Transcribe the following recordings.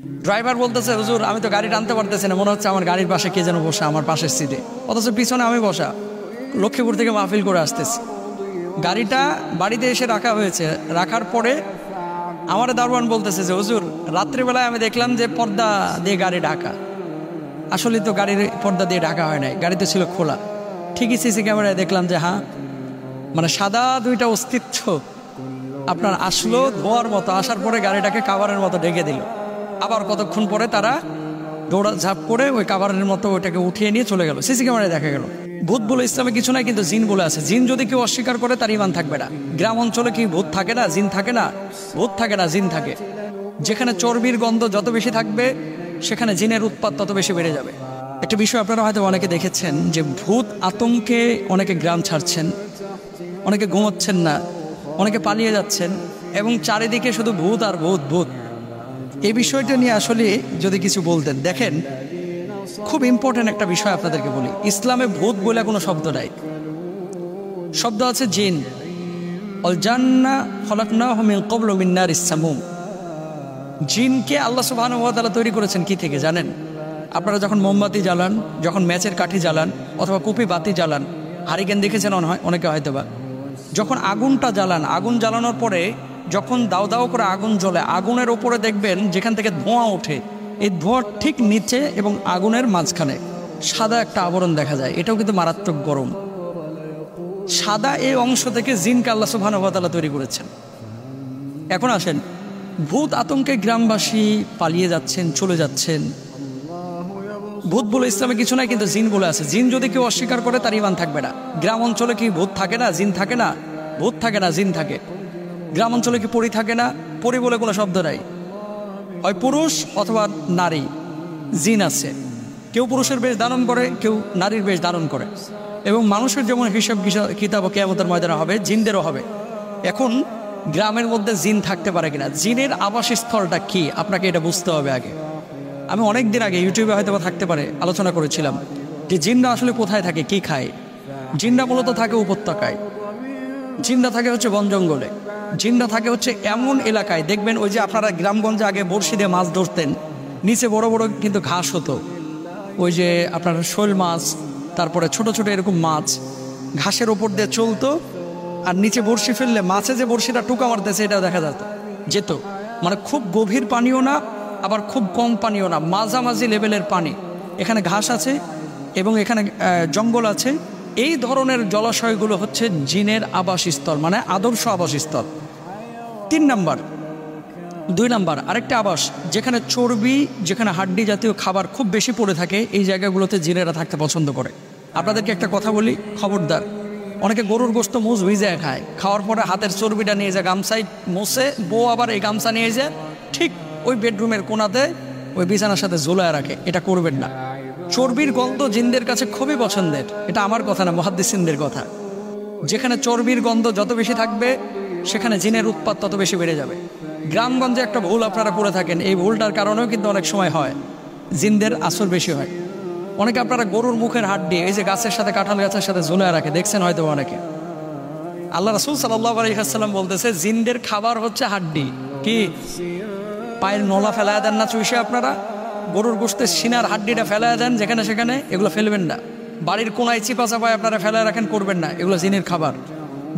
Driver বলতেছে, হুজুর আমি তো গাড়ি টানতে পারতেছি না, মনে হচ্ছে আমার গাড়ির পাশে কে যেন বসা আমার পাশের সিটে, অথচ পিছনে আমি বসা, লক্ষ্মীপুর থেকে মাহফিল করে আসতেছি। গাড়িটা বাড়িতে এসে রাখা হয়েছে, রাখার পরে আমার দারোয়ান বলতেছে যে হুজুর রাত্রিবেলায় আমি দেখলাম যে পর্দা দিয়ে গাড়ি ঢাকা। আসলে তো গাড়ির পর্দা দিয়ে ঢাকা হয় নাই, গাড়িতে ছিল খোলা। ঠিকই সিসি ক্যামেরায় দেখলাম যে হ্যাঁ, মানে সাদা দুইটা অস্তিত্ব আপনার আসলো ধোয়ার মতো, আসার পরে গাড়িটাকে কাভারের মতো ঢেকে দিল। আবার কতক্ষণ পরে তারা দৌড়া ঝাঁপ করে ওই কাভারের মতো ওইটাকে উঠিয়ে নিয়ে চলে গেল। সিসি ক্যামেরায় দেখা গেল। ভূত বলে ইসলামে কিছু নাই, কিন্তু জিন বলে আছে। জিন যদি কেউ অস্বীকার করে তার ইমান থাকবে না। গ্রাম অঞ্চলে কি ভূত থাকে না, জিন থাকে না? ভূত থাকে না, জিন থাকে। যেখানে চর্বির গন্ধ যত বেশি থাকবে সেখানে জিনের উৎপাত তত বেশি বেড়ে যাবে। একটা বিষয় আপনারা হয়তো অনেকে দেখেছেন যে ভূত আতঙ্কে অনেকে গ্রাম ছাড়ছেন, অনেকে ঘুমোচ্ছেন না, অনেকে পালিয়ে যাচ্ছেন, এবং চারিদিকে শুধু ভূত আর ভূত ভূত। এই বিষয়টা নিয়ে আসলে যদি কিছু বলতেন। দেখেন, খুব ইম্পর্টেন্ট একটা বিষয় আপনাদেরকে বলি। ইসলামে ভূত বলে কোনো শব্দ নাই, শব্দ আছে জিন। অল জান্না খলাকনাহু মিন ক্বাবলু মিন নারিস সামুম। জিনকে আল্লাহ সুবহানাহু ওয়া তাআলা তৈরি করেছেন কি থেকে জানেন? আপনারা যখন মোমবাতি জ্বালান, যখন ম্যাচের কাঠি জ্বালান, অথবা কুপি বাতি জ্বালান, হারিকেন দেখেছেন অনেকে হয়তোবা, যখন আগুনটা জ্বালান, আগুন জ্বালানোর পরে যখন দাও দাও করে আগুন জ্বলে, আগুনের ওপরে দেখবেন যেখান থেকে ধোঁয়া ওঠে, এই ধোঁয়ার ঠিক নিচে এবং আগুনের মাঝখানে সাদা একটা আবরণ দেখা যায়। এটাও কিন্তু মারাত্মক গরম। সাদা এই অংশ থেকে জিনকে আল্লাহ সুবহানাহু ওয়া তাআলা তৈরি করেছেন। এখন আসেন, ভূত আতঙ্কে গ্রামবাসী পালিয়ে যাচ্ছেন, চলে যাচ্ছেন। ভূত বলে ইসলামে কিছু নাই, কিন্তু জিন বলে আছে। জিন যদি কেউ অস্বীকার করে তার ইমান থাকবে না। গ্রাম অঞ্চলে কি ভূত থাকে না, জিন থাকে না? ভূত থাকে না, জিন থাকে। গ্রাম অঞ্চলে কি পরী থাকে না? পরী বলে কোনো শব্দ নাই। হয় পুরুষ অথবা নারী, জিন আছে। কেউ পুরুষের বেশ ধারণ করে, কেউ নারীর বেশ ধারণ করে। এবং মানুষের যেমন হিসাব কিতাব কিয়ামতের ময়দানে হবে, জিনদেরও হবে। এখন গ্রামের মধ্যে জিন থাকতে পারে কিনা, জিনের আবাসস্থলটা কি, আপনাকে এটা বুঝতে হবে আগে। আমি অনেক দিন আগে ইউটিউবে হয়তো থাকতে পারে আলোচনা করেছিলাম যে জিনরা আসলে কোথায় থাকে, কি খায়। জিনরা মূলত থাকে উপত্যকায়, জিনরা থাকে হচ্ছে বন জঙ্গলে, জিনরা থাকে হচ্ছে এমন এলাকায়, দেখবেন ওই যে আপনারা গ্রামগঞ্জে আগে বড়শি দিয়ে মাছ ধরতেন, নিচে বড় বড় কিন্তু ঘাস হতো, ওই যে আপনার শোল মাছ, তারপরে ছোট ছোট এরকম মাছ ঘাসের ওপর দিয়ে চলতো, আর নিচে বড়শি ফেললে মাছে যে বড়শিটা টুকা মারতেছে এটাও দেখা যেত। মানে খুব গভীর পানিও না, আবার খুব কম পানিও না, মাঝামাঝি লেভেলের পানি। এখানে ঘাস আছে এবং এখানে জঙ্গল আছে। এই ধরনের জলাশয়গুলো হচ্ছে জিনের আবাসস্থল, মানে আদর্শ আবাসস্থল। 3 নাম্বার। 2 নাম্বার আরেকটা আবাস, যেখানে চর্বি, যেখানে হাড্ডি জাতীয় খাবার খুব বেশি পড়ে থাকে, এই জায়গাগুলোতে জিনেরা থাকতে পছন্দ করে। আপনাদেরকে একটা কথা বলি, খবরদার। অনেকে গরুর গোশত মুজ ভিজায় খায়, খাওয়ার পরে হাতের চর্বিটা নিয়ে যায় গামছায় মোছে, বউ আবার এই গামছা নিয়ে যায় ঠিক ওই বেডরুমের কোনাতে ওই বিছানার সাথে ঝোলায় রাখে। এটা করবেন না। চর্বির গন্ধ জিনদের কাছে খুবই পছন্দের। এটা আমার কথা না, মুহাদ্দিসিনদের কথা। যেখানে চর্বির গন্ধ যত বেশি থাকবে সেখানে জিনের উৎপাত তত বেশি বেড়ে যাবে। গ্রামগঞ্জে একটা ভুল আপনারা করে থাকেন, এই ভুলটার কারণেও কিন্তু অনেক সময় হয় জিনদের আসর বেশি হয়। অনেকে আপনারা গরুর মুখের হাড্ডি এই যে গাছের সাথে, কাঁঠাল গাছের সাথে ঝুলায় রাখে, দেখছেন হয়তো অনেকে। আল্লাহ রাসূল সাল্লাল্লাহু আলাইহি ওয়াসাল্লাম বলতেছে জিনদের খাবার হচ্ছে হাড্ডি। কি পায়ের নলা ফেলায় দেন না চুইসে আপনারা? গরুর গোশতের সিনার হাড্ডিটা ফেলায় দেন যেখানে সেখানে, এগুলো ফেলবেন না। বাড়ির কোনায় চিপা চাপায় আপনারা ফেলায় রাখেন, করবেন না। এগুলো জিনের খাবার।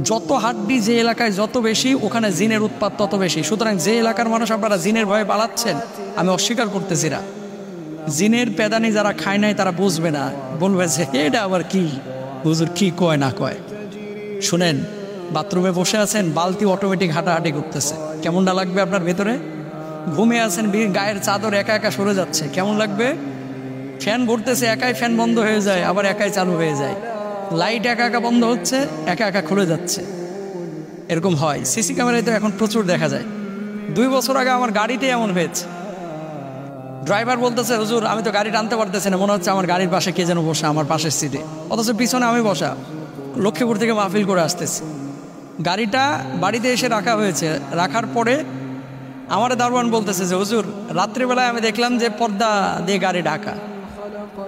যত হাড্ডি যে এলাকায় যত বেশি, ওখানে জিনের উৎপাত তত বেশি। সুতরাং যে এলাকার মানুষ আপনারা জিনের ভয়ে পালাচ্ছেন, আমি অস্বীকার করতেছি না। জিনের পেদানি যারা খায় নাই তারা বুঝবে না, বলবে যে এটা আবার কি হুজুর, কি কয় না কয়। শুনেন, বাথরুমে বসে আছেন, বালতি অটোমেটিক হাঁটাহাঁটি করতেছে, কেমনটা লাগবে আপনার ভেতরে? ঘুমিয়ে আছেন, গায়ের চাদর একা একা সরে যাচ্ছে, কেমন লাগবে? ফ্যান ঘুরতেছে, একাই ফ্যান বন্ধ হয়ে যায়, আবার একাই চালু হয়ে যায়। লাইট একা একা বন্ধ হচ্ছে, একা একা খুলে যাচ্ছে। এরকম হয়। সিসি ক্যামেরায় তো এখন প্রচুর দেখা যায়। 2 বছর আগে আমার গাড়িতে এমন হয়েছে। ড্রাইভার বলতেছে, হুজুর আমি তো গাড়ি টানতে পারতেছি না, মনে হচ্ছে আমার গাড়ির পাশে কে যেন বসা আমার পাশের সিটে, অথচ পিছনে আমি বসা, লক্ষ্মীপুর থেকে মাহফিল করে আসতেছি। গাড়িটা বাড়িতে এসে রাখা হয়েছে, রাখার পরে আমার দারোয়ান বলতেছে যে হুজুর রাত্রিবেলায় আমি দেখলাম যে পর্দা দিয়ে গাড়ি ঢাকা।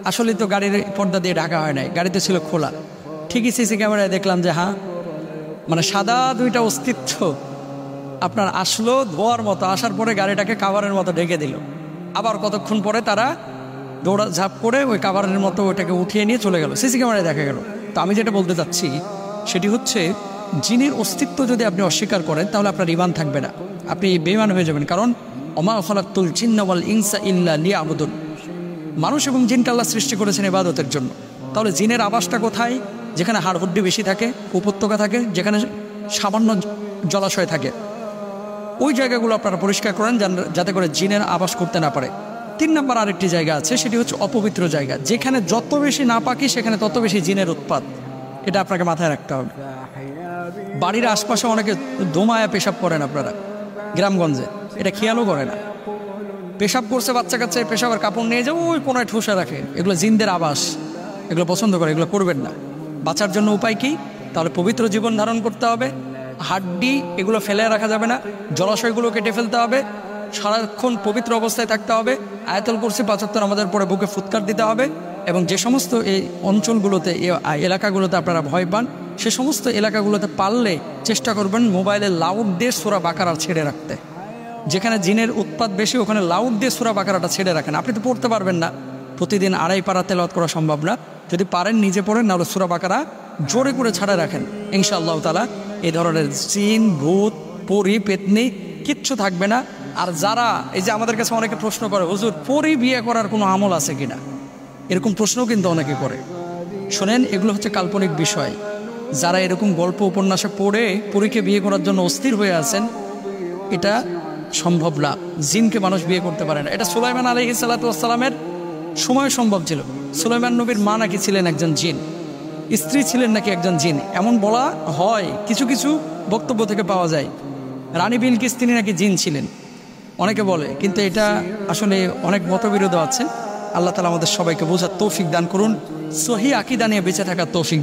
আসলে তো গাড়ির পর্দা দিয়ে ঢাকা হয় নাই, গাড়িতে ছিল খোলা। ঠিকই সিসি ক্যামেরায় দেখলাম যে হ্যাঁ, মানে সাদা দুইটা অস্তিত্ব আপনার আসলো ধোয়ার মতো, আসার পরে গাড়িটাকে কাভারের মতো ঢেকে দিল। আবার কতক্ষণ পরে তারা দৌড়া ঝাঁপ করে ওই কাভারের মতো ওটাকে উঠিয়ে নিয়ে চলে গেল, সিসি ক্যামেরায় দেখা গেল। তো আমি যেটা বলতে চাচ্ছি সেটি হচ্ছে, জিনের অস্তিত্ব যদি আপনি অস্বীকার করেন তাহলে আপনার ঈমান থাকবে না, আপনি বেঈমান হয়ে যাবেন। কারণ ওমা খালাকতুল জিন্না ওয়াল ইনসা ইল্লা লিয়াবুদুন, মানুষ এবং জিনকে আল্লাহ সৃষ্টি করেছেন ইবাদতের জন্য। তাহলে জিনের আবাসটা কোথায়? যেখানে হাড়হুড্ডি বেশি থাকে, উপত্যকা থাকে, যেখানে সামান্য জলাশয় থাকে, ওই জায়গাগুলো আপনারা পরিষ্কার করেন যাতে করে জিনের আবাস করতে না পারে। 3 নম্বর আরেকটি জায়গা আছে, সেটি হচ্ছে অপবিত্র জায়গা, যেখানে যত বেশি নাপাকি সেখানে তত বেশি জিনের উৎপাত। এটা আপনাকে মাথায় রাখতে হবে। বাড়ির আশপাশে অনেকে দোমায়া পেশাব করেন আপনারা গ্রামগঞ্জে, এটা খেয়ালও করে না। পেশাব করছে বাচ্চা কাচ্চা, পেশাবের কাপড় নিয়ে যাও ওই কোনায় ঠুসা রাখে, এগুলো জিনদের আবাস, এগুলো পছন্দ করে, এগুলো করবেন না। বাঁচার জন্য উপায় কি? তাহলে পবিত্র জীবন ধারণ করতে হবে, হাড্ডি এগুলো ফেলে রাখা যাবে না, জলাশয়গুলো কেটে ফেলতে হবে, সারাক্ষণ পবিত্র অবস্থায় থাকতে হবে, আয়াতুল কুরসি 5 ওয়াক্ত আমাদের পরে বুকে ফুৎকার দিতে হবে। এবং যে সমস্ত এই অঞ্চলগুলোতে, এই এলাকাগুলোতে আপনারা ভয় পান, সে সমস্ত এলাকাগুলোতে পারলে চেষ্টা করবেন মোবাইলে লাউড দিয়ে সূরা বাকারা ছেড়ে রাখতে। যেখানে জিনের উৎপাত বেশি ওখানে লাউড দিয়ে সূরা বাকারাটা ছেড়ে রাখেন। আপনি তো পড়তে পারবেন না, প্রতিদিন 2.5 পারা তেলাওয়াত করা সম্ভব না, যদি পারেন নিজে পড়েন, নাহলে সূরা বাকারা জোরে করে ছাড়া রাখেন। ইনশাআল্লাহ তাআলা এই ধরনের জিন, ভূত, পরী, পেতনি কিচ্ছু থাকবে না। আর যারা এই যে আমাদের কাছে অনেকে প্রশ্ন করে, হুজুর পরী বিয়ে করার কোনো আমল আছে কিনা, এরকম প্রশ্নও কিন্তু অনেকে করে। শোনেন, এগুলো হচ্ছে কাল্পনিক বিষয়। যারা এরকম গল্প উপন্যাসে পড়ে পরীকে বিয়ে করার জন্য অস্থির হয়ে আছেন, এটা সম্ভব না। জিনকে মানুষ বিয়ে করতে পারে না। এটা সুলাইমান আলাইহিস সালাতু ওয়াস সালামের সময় সম্ভব ছিল। সুলাইমান নবীর মা নাকি ছিলেন একজন জিন, স্ত্রী ছিলেন নাকি একজন জিন, এমন বলা হয়, কিছু কিছু বক্তব্য থেকে পাওয়া যায়। রানী বিলকিস তিনি নাকি জিন ছিলেন, অনেকে বলে, কিন্তু এটা আসলে অনেক মতবিরোধ আছে। আল্লাহ তাআলা আমাদের সবাইকে বোঝার তৌফিক দান করুন, সহিহ আকীদা নিয়ে বেঁচে থাকার তৌফিক।